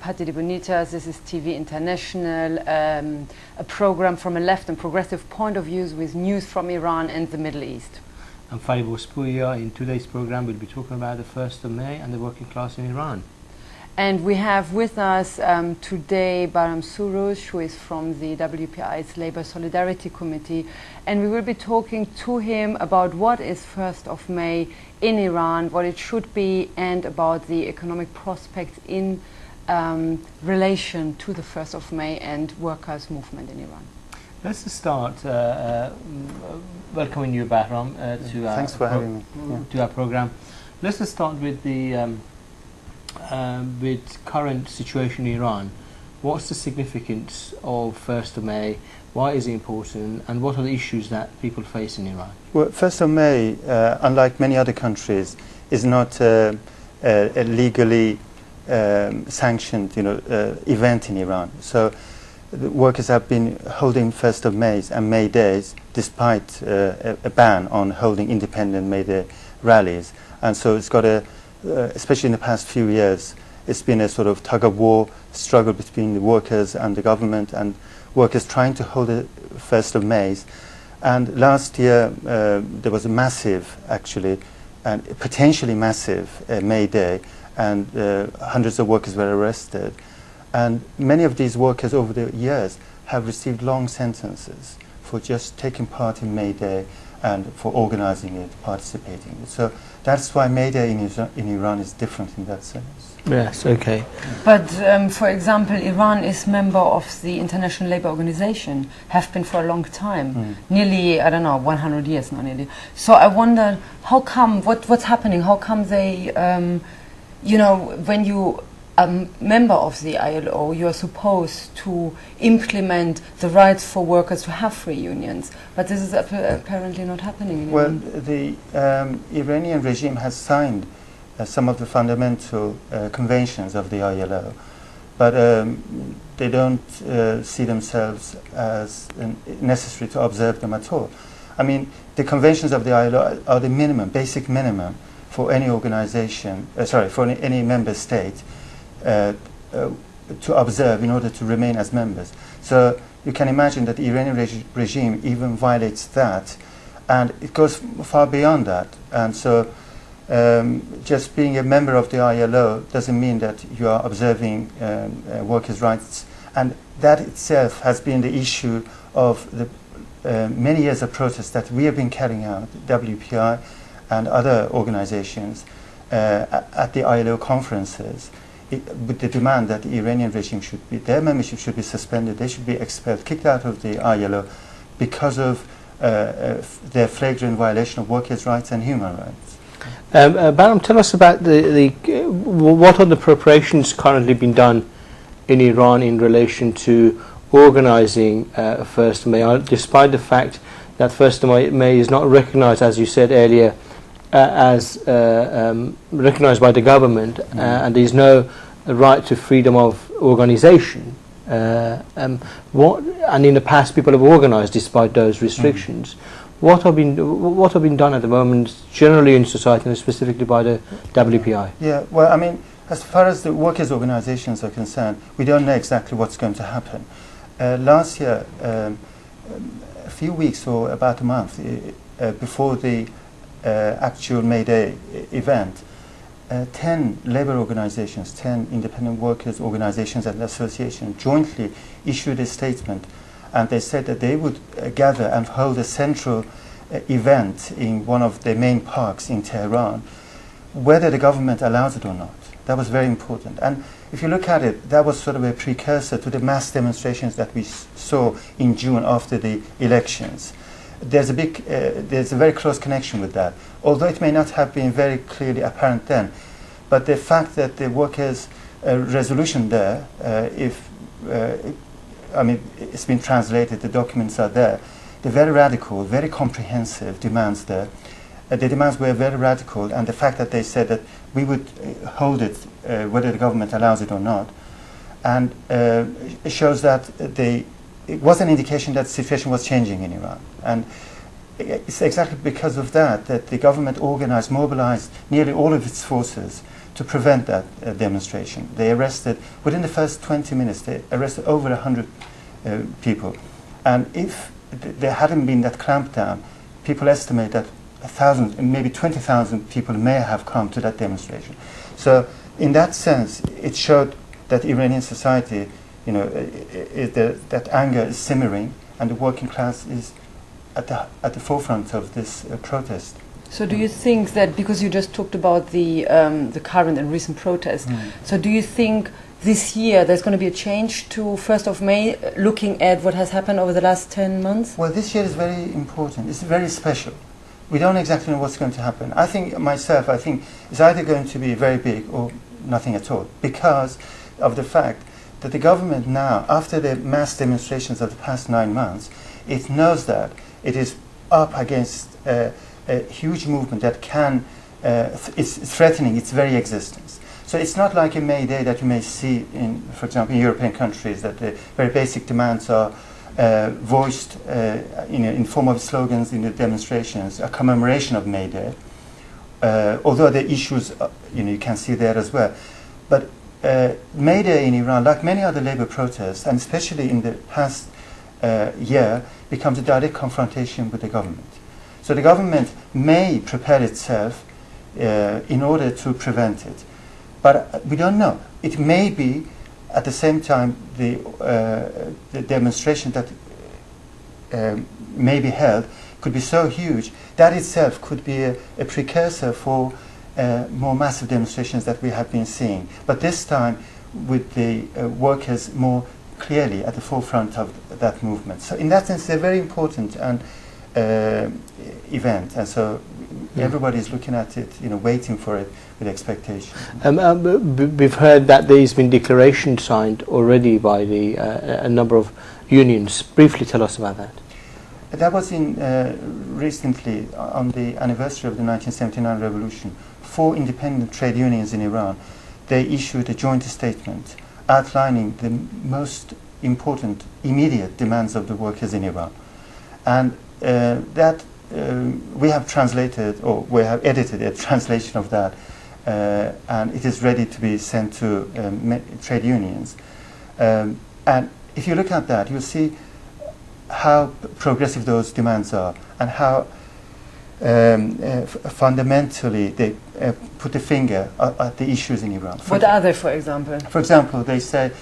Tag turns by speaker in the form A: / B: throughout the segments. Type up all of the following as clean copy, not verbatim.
A: Patti de Bonitas. This is TV International, a program from a left and progressive point of view with news from Iran and the Middle East.
B: I'm Farid Bospuya. In today's program we'll be talking about the 1st of May and the working class in Iran.
A: And we have with us today Bahram Soroush, who is from the WPI's Labour Solidarity Committee, and we will be talking to him about what is 1st of May in Iran, what it should be, and about the economic prospects in relation to the 1st of May and workers' movement in Iran.
B: Let's start welcoming you, Bahram,
C: Thanks for having me.
B: To our program. Let's just start with the with current situation in Iran. What's the significance of 1st of May? Why is it important? And what are the issues that people face in Iran?
C: Well, 1st of May, unlike many other countries, is not a legally sanctioned, event in Iran. So the workers have been holding 1st of May and May Days despite a ban on holding independent May Day rallies. And so it's got especially in the past few years, it's been a sort of tug-of-war struggle between the workers and the government, and workers trying to hold the 1st of May. And last year there was a massive, actually, and potentially massive May Day, and hundreds of workers were arrested. And many of these workers over the years have received long sentences for just taking part in May Day and for organizing it, participating in it. So that's why May Day in Iran is different in that sense.
B: Yes, okay.
A: But for example, Iran is member of the International Labour Organization, have been for a long time, nearly, 100 years now nearly. So I wonder, how come, what's happening? How come they, when you member of the ILO, you're supposed to implement the rights for workers to have free unions, but this is apparently not happening in Iran.
C: Well, the Iranian regime has signed some of the fundamental conventions of the ILO, but they don't see themselves as necessary to observe them at all. I mean, the conventions of the ILO are the minimum, basic minimum for any organization, for any member state to observe in order to remain as members. So you can imagine that the Iranian regime even violates that, and it goes far beyond that. And so just being a member of the ILO doesn't mean that you are observing workers' rights, and that itself has been the issue of the many years of protests that we have been carrying out, WPI and other organizations, at the ILO conferences, with the demand that the Iranian regime their membership should be suspended, they should be expelled, kicked out of the ILO because of their flagrant violation of workers' rights and human rights.
B: Bahram, tell us about what are the preparations currently being done in Iran in relation to organising 1st of May, despite the fact that 1st of May is not recognised, as you said earlier, as recognised by the government, and there is no right to freedom of organisation. And in the past, people have organised despite those restrictions. What have been done at the moment, generally in society, and specifically by the WPI?
C: Yeah, well, I mean, as far as the workers' organisations are concerned, we don't know exactly what's going to happen. Last year, a few weeks or about a month before the actual May Day event, 10 labour organisations, 10 independent workers' organisations and associations jointly issued a statement, and they said that they would gather and hold a central event in one of the main parks in Tehran, whether the government allows it or not. That was very important. And if you look at it, that was sort of a precursor to the mass demonstrations that we saw in June after the elections. There's a very close connection with that, although it may not have been very clearly apparent then. But the fact that the workers' resolution there, it's been translated, the documents are there, they're very radical, very comprehensive demands there. The demands were very radical, and the fact that they said that we would hold it whether the government allows it or not, and it shows that it was an indication that the situation was changing in Iran. And it's exactly because of that that the government organized, mobilized nearly all of its forces to prevent that demonstration. They arrested, within the first 20 minutes, they arrested over 100 people. And if there hadn't been that clampdown, people estimate that 1,000, maybe 20,000 people may have come to that demonstration. So in that sense, it showed that Iranian society, you know, that anger is simmering, and the working class is at the forefront of this protest.
A: So do you think that, because you just talked about the current and recent protests, so do you think this year there's going to be a change to 1st of May, looking at what has happened over the last 10 months?
C: Well, this year is very important. It's very special. We don't exactly know what's going to happen. I think it's either going to be very big or nothing at all, because of the fact that the government now, after the mass demonstrations of the past 9 months, it knows that it is up against a huge movement that is threatening its very existence. So it's not like a May Day that you may see in, for example, in European countries, that the very basic demands are voiced in form of slogans in the demonstrations, a commemoration of May Day, although the issues you can see there as well. But May Day in Iran, like many other labor protests, and especially in the past year, becomes a direct confrontation with the government. So the government may prepare itself in order to prevent it. But we don't know. It may be, at the same time, the demonstration that may be held could be so huge that itself could be a precursor for more massive demonstrations that we have been seeing. But this time, with the workers more clearly at the forefront of that movement. So in that sense, it's a very important and event, and so everybody is looking at it, waiting for it with expectation.
B: We've heard that there's been declarations signed already by a number of unions. Briefly tell us about that.
C: That was recently on the anniversary of the 1979 revolution. 4 independent trade unions in Iran, they issued a joint statement outlining the most important immediate demands of the workers in Iran. And that we have translated, or we have edited a translation of that, and it is ready to be sent to trade unions. And if you look at that, you'll see how progressive those demands are, and how fundamentally they put the finger at the issues in Iran.
A: What are they, for example?
C: For example, they say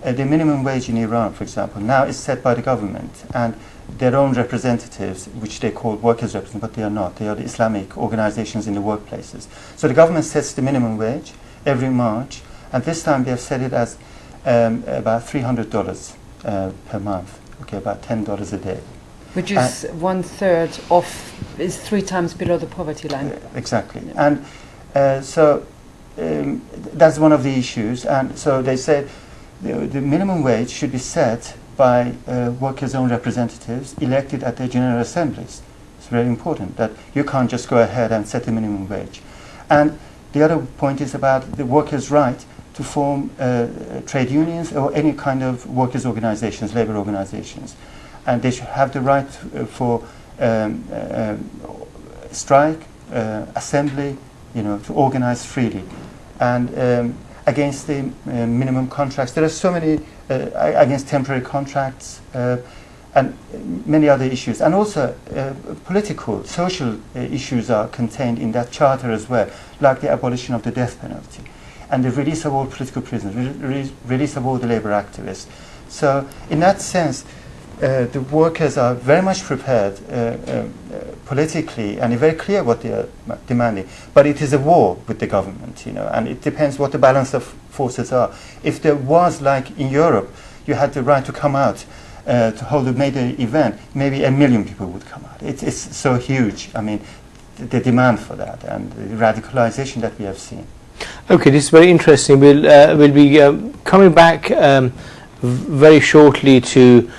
C: the minimum wage in Iran, for example, now is set by the government, and their own representatives, which they call workers' representatives, but they are not. They are the Islamic organizations in the workplaces. So the government sets the minimum wage every March, and this time they have set it as about $300 per month, okay, about $10 a day.
A: Which is 1/3 of, is 3 times below the poverty line.
C: Exactly. And so that's one of the issues. And so they said the minimum wage should be set by workers' own representatives elected at their general assemblies. It's very important that you can't just go ahead and set the minimum wage. And the other point is about the workers' right to form trade unions or any kind of workers' organizations, labor organizations. And they should have the right for strike, assembly, to organize freely. And against the minimum contracts, there are so many, against temporary contracts, and many other issues. And also political, social issues are contained in that charter as well, like the abolition of the death penalty, and the release of all political prisoners, release of all the labor activists. So in that sense, the workers are very much prepared politically, and very clear what they are demanding. But it is a war with the government, and it depends what the balance of forces are. If there was, like in Europe, you had the right to come out to hold a major event, maybe 1 million people would come out. It's so huge. I mean, the demand for that and the radicalization that we have seen.
B: Okay, this is very interesting. We'll be coming back very shortly to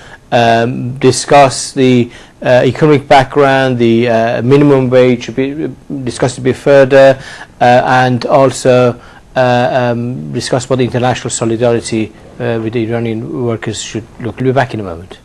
B: discuss the economic background, the minimum wage, discuss a bit further, and also discuss what the international solidarity with the Iranian workers should look. We'll be back in a moment.